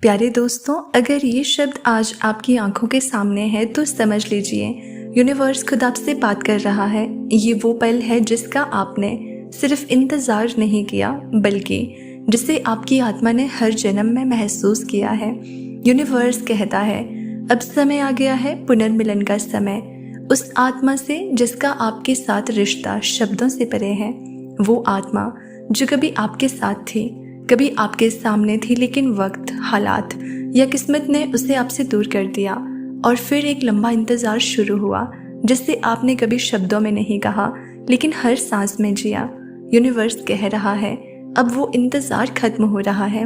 प्यारे दोस्तों, अगर ये शब्द आज आपकी आंखों के सामने है तो समझ लीजिए यूनिवर्स खुद आपसे बात कर रहा है। ये वो पल है जिसका आपने सिर्फ इंतज़ार नहीं किया, बल्कि जिसे आपकी आत्मा ने हर जन्म में महसूस किया है। यूनिवर्स कहता है अब समय आ गया है पुनर्मिलन का समय, उस आत्मा से जिसका आपके साथ रिश्ता शब्दों से परे है। वो आत्मा जो कभी आपके साथ थी, कभी आपके सामने थी, लेकिन वक्त, हालात या किस्मत ने उसे आपसे दूर कर दिया। और फिर एक लंबा इंतज़ार शुरू हुआ जिसे आपने कभी शब्दों में नहीं कहा, लेकिन हर सांस में जिया। यूनिवर्स कह रहा है अब वो इंतज़ार खत्म हो रहा है।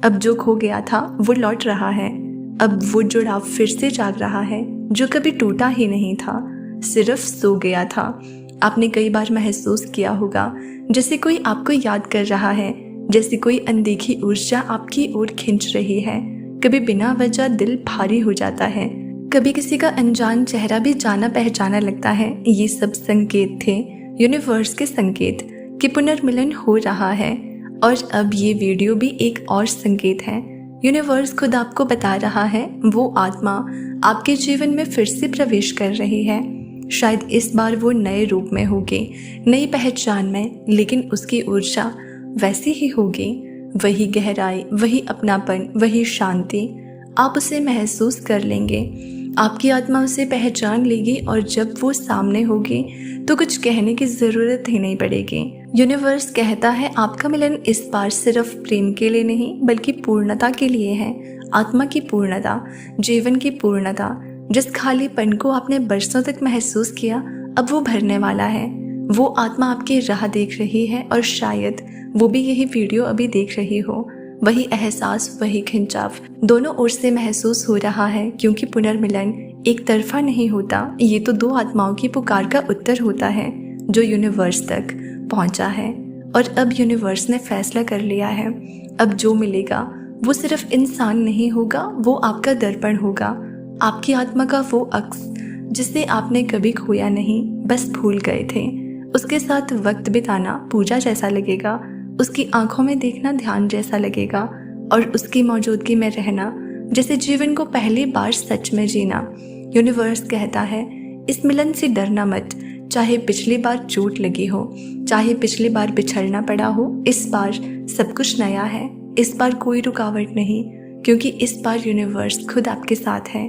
अब जो खो गया था वो लौट रहा है। अब वो जुड़ाव फिर से जाग रहा है जो कभी टूटा ही नहीं था, सिर्फ सो गया था। आपने कई बार महसूस किया होगा जैसे कोई आपको याद कर रहा है, जैसे कोई अनदेखी ऊर्जा आपकी ओर खींच रही है। कभी बिना वजह दिल भारी हो जाता है, कभी किसी का अनजान चेहरा भी जाना पहचाना लगता है। ये सब संकेत थे, यूनिवर्स के संकेत कि पुनर्मिलन हो रहा है। और अब ये वीडियो भी एक और संकेत है। यूनिवर्स खुद आपको बता रहा है वो आत्मा आपके जीवन में फिर से प्रवेश कर रही है। शायद इस बार वो नए रूप में होगी, नई पहचान में, लेकिन उसकी ऊर्जा वैसी ही होगी। वही गहराई, वही अपनापन, वही शांति। आप उसे महसूस कर लेंगे, आपकी आत्मा उसे पहचान लेगी, और जब वो सामने होगी तो कुछ कहने की ज़रूरत ही नहीं पड़ेगी। यूनिवर्स कहता है आपका मिलन इस बार सिर्फ प्रेम के लिए नहीं, बल्कि पूर्णता के लिए है। आत्मा की पूर्णता, जीवन की पूर्णता। जिस खालीपन को आपने बरसों तक महसूस किया, अब वो भरने वाला है। वो आत्मा आपकी राह देख रही है, और शायद वो भी यही वीडियो अभी देख रही हो। वही एहसास, वही खिंचाव दोनों ओर से महसूस हो रहा है, क्योंकि पुनर्मिलन एक तरफा नहीं होता। ये तो दो आत्माओं की पुकार का उत्तर होता है जो यूनिवर्स तक पहुंचा है। और अब यूनिवर्स ने फैसला कर लिया है, अब जो मिलेगा वो सिर्फ इंसान नहीं होगा, वो आपका दर्पण होगा, आपकी आत्मा का वो अक्स जिसे आपने कभी खोया नहीं, बस भूल गए थे। उसके साथ वक्त बिताना पूजा जैसा लगेगा, उसकी आंखों में देखना ध्यान जैसा लगेगा, और उसकी मौजूदगी में रहना जैसे जीवन को पहली बार सच में जीना। यूनिवर्स कहता है इस मिलन से डरना मत, चाहे पिछली बार चोट लगी हो, चाहे पिछली बार बिछड़ना पड़ा हो। इस बार सब कुछ नया है, इस बार कोई रुकावट नहीं, क्योंकि इस बार यूनिवर्स खुद आपके साथ है।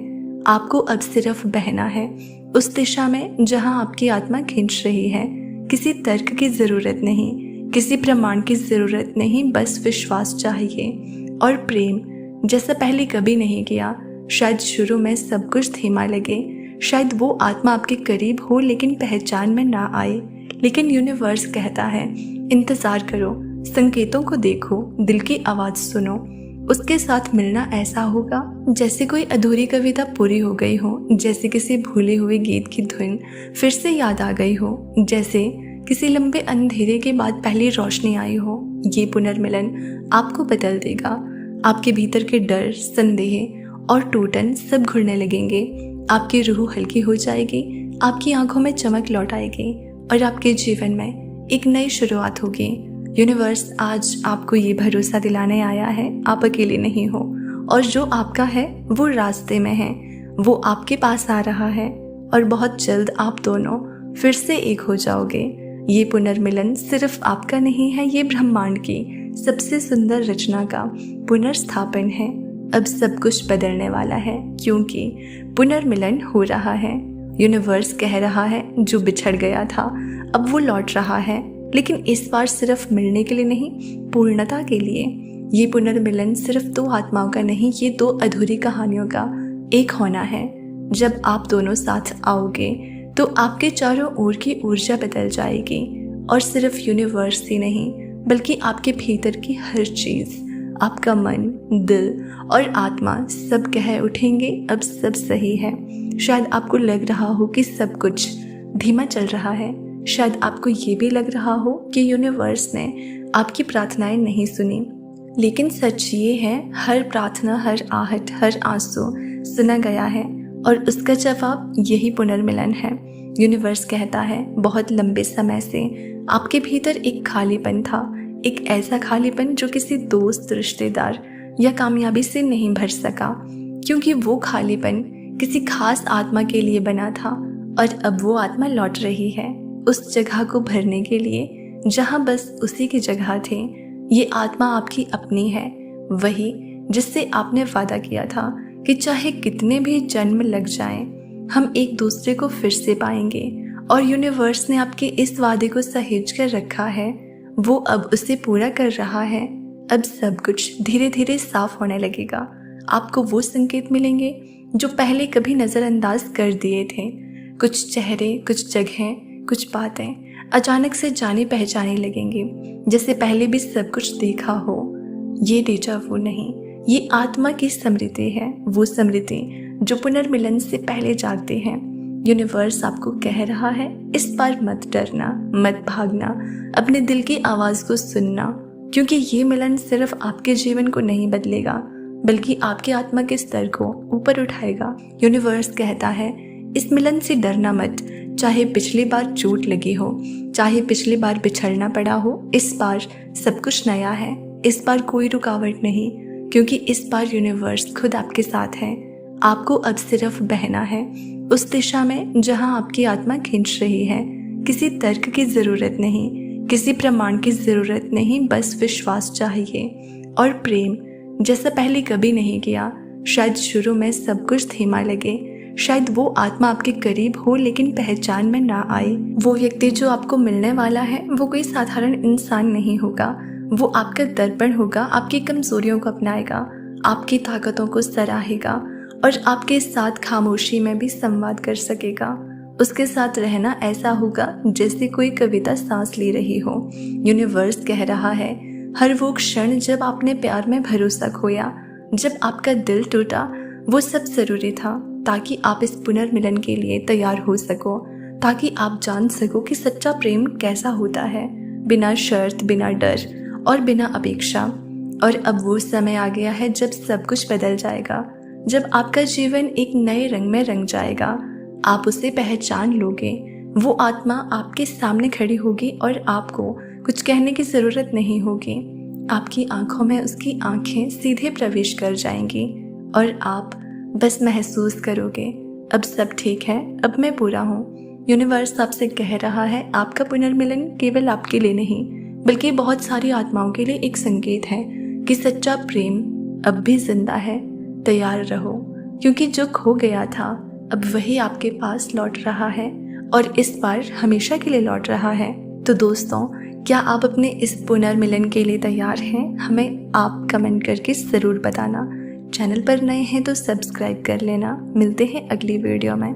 आपको अब सिर्फ बहना है उस दिशा में जहां आपकी आत्मा खींच रही है। किसी तर्क की ज़रूरत नहीं, किसी प्रमाण की ज़रूरत नहीं, बस विश्वास चाहिए और प्रेम जैसा पहले कभी नहीं किया। शायद शुरू में सब कुछ धीमा लगे, शायद वो आत्मा आपके करीब हो लेकिन पहचान में ना आए, लेकिन यूनिवर्स कहता है इंतज़ार करो, संकेतों को देखो, दिल की आवाज़ सुनो। उसके साथ मिलना ऐसा होगा जैसे कोई अधूरी कविता पूरी हो गई हो, जैसे किसी भूले हुए गीत की धुन फिर से याद आ गई हो, जैसे किसी लंबे अंधेरे के बाद पहली रोशनी आई हो। ये पुनर्मिलन आपको बदल देगा। आपके भीतर के डर, संदेह और टूटन सब घुलने लगेंगे। आपकी रूह हल्की हो जाएगी, आपकी आंखों में चमक लौट आएगी, और आपके जीवन में एक नई शुरुआत होगी। यूनिवर्स आज आपको ये भरोसा दिलाने आया है आप अकेले नहीं हो, और जो आपका है वो रास्ते में है, वो आपके पास आ रहा है, और बहुत जल्द आप दोनों फिर से एक हो जाओगे। ये पुनर्मिलन सिर्फ आपका नहीं है, ये ब्रह्मांड की सबसे सुंदर रचना का पुनर्स्थापन है। अब सब कुछ बदलने वाला है, क्योंकि पुनर्मिलन हो रहा है। यूनिवर्स कह रहा है जो बिछड़ गया था अब वो लौट रहा है, लेकिन इस बार सिर्फ मिलने के लिए नहीं, पूर्णता के लिए। ये पुनर्मिलन सिर्फ दो आत्माओं का नहीं, ये दो अधूरी कहानियों का एक होना है। जब आप दोनों साथ आओगे तो आपके चारों ओर की ऊर्जा बदल जाएगी, और सिर्फ यूनिवर्स ही नहीं, बल्कि आपके भीतर की हर चीज़, आपका मन, दिल और आत्मा सब कह उठेंगे अब सब सही है। शायद आपको लग रहा हो कि सब कुछ धीमा चल रहा है, शायद आपको ये भी लग रहा हो कि यूनिवर्स ने आपकी प्रार्थनाएं नहीं सुनी, लेकिन सच ये है हर प्रार्थना, हर आहट, हर आंसू सुना गया है, और उसका जवाब यही पुनर्मिलन है। यूनिवर्स कहता है बहुत लंबे समय से आपके भीतर एक खालीपन था, एक ऐसा खालीपन जो किसी दोस्त, रिश्तेदार या कामयाबी से नहीं भर सका, क्योंकि वो खालीपन किसी खास आत्मा के लिए बना था और अब वो आत्मा लौट रही है उस जगह को भरने के लिए जहाँ बस उसी की जगह थे। ये आत्मा आपकी अपनी है, वही जिससे आपने वादा किया था कि चाहे कितने भी जन्म लग जाएं, हम एक दूसरे को फिर से पाएंगे। और यूनिवर्स ने आपके इस वादे को सहेज कर रखा है, वो अब उसे पूरा कर रहा है। अब सब कुछ धीरे धीरे साफ होने लगेगा। आपको वो संकेत मिलेंगे जो पहले कभी नज़रअंदाज कर दिए थे। कुछ चेहरे, कुछ जगहें, कुछ बातें अचानक से जाने पहचाने लगेंगे, जैसे पहले भी सब कुछ देखा हो। ये डेजा वू नहीं, ये आत्मा की स्मृति है, वो स्मृति जो पुनर्मिलन से पहले जागते हैं। यूनिवर्स आपको कह रहा है, इस बार मत डरना, मत भागना, अपने दिल की आवाज़ को सुनना, क्योंकि ये मिलन सिर्फ आपके जीवन को नहीं बदलेगा बल्कि आपके आत्मा के स्तर को ऊपर उठाएगा। यूनिवर्स कहता है, इस मिलन से डरना मत, चाहे पिछली बार चोट लगी हो, चाहे पिछली बार बिछड़ना पड़ा हो, इस बार सब कुछ नया है। इस बार कोई रुकावट नहीं, क्योंकि इस बार यूनिवर्स खुद आपके साथ है। आपको अब सिर्फ बहना है उस दिशा में जहां आपकी आत्मा खींच रही है। किसी तर्क की ज़रूरत नहीं, किसी प्रमाण की ज़रूरत नहीं, बस विश्वास चाहिए और प्रेम, जैसा पहले कभी नहीं किया। शायद शुरू में सब कुछ धीमा लगे, शायद वो आत्मा आपके करीब हो लेकिन पहचान में ना आए। वो व्यक्ति जो आपको मिलने वाला है वो कोई साधारण इंसान नहीं होगा, वो आपका दर्पण होगा, आपकी कमजोरियों को अपनाएगा, आपकी ताकतों को सराहेगा और आपके साथ खामोशी में भी संवाद कर सकेगा। उसके साथ रहना ऐसा होगा जैसे कोई कविता सांस ले रही हो। यूनिवर्स कह रहा है, हर वो क्षण जब आपने प्यार में भरोसा खोया, जब आपका दिल टूटा, वो सब जरूरी था ताकि आप इस पुनर्मिलन के लिए तैयार हो सको, ताकि आप जान सको कि सच्चा प्रेम कैसा होता है, बिना शर्त, बिना डर और बिना अपेक्षा। और अब वो समय आ गया है जब सब कुछ बदल जाएगा, जब आपका जीवन एक नए रंग में रंग जाएगा। आप उसे पहचान लोगे, वो आत्मा आपके सामने खड़ी होगी और आपको कुछ कहने की ज़रूरत नहीं होगी। आपकी आंखों में उसकी आंखें सीधे प्रवेश कर जाएंगी और आप बस महसूस करोगे, अब सब ठीक है, अब मैं पूरा हूँ। यूनिवर्स आपसे कह रहा है, आपका पुनर्मिलन केवल आपके लिए नहीं बल्कि बहुत सारी आत्माओं के लिए एक संकेत है कि सच्चा प्रेम अब भी जिंदा है। तैयार रहो, क्योंकि जो खो गया था अब वही आपके पास लौट रहा है और इस बार हमेशा के लिए लौट रहा है। तो दोस्तों, क्या आप अपने इस पुनर्मिलन के लिए तैयार हैं? हमें आप कमेंट करके ज़रूर बताना। चैनल पर नए हैं तो सब्सक्राइब कर लेना। मिलते हैं अगली वीडियो में।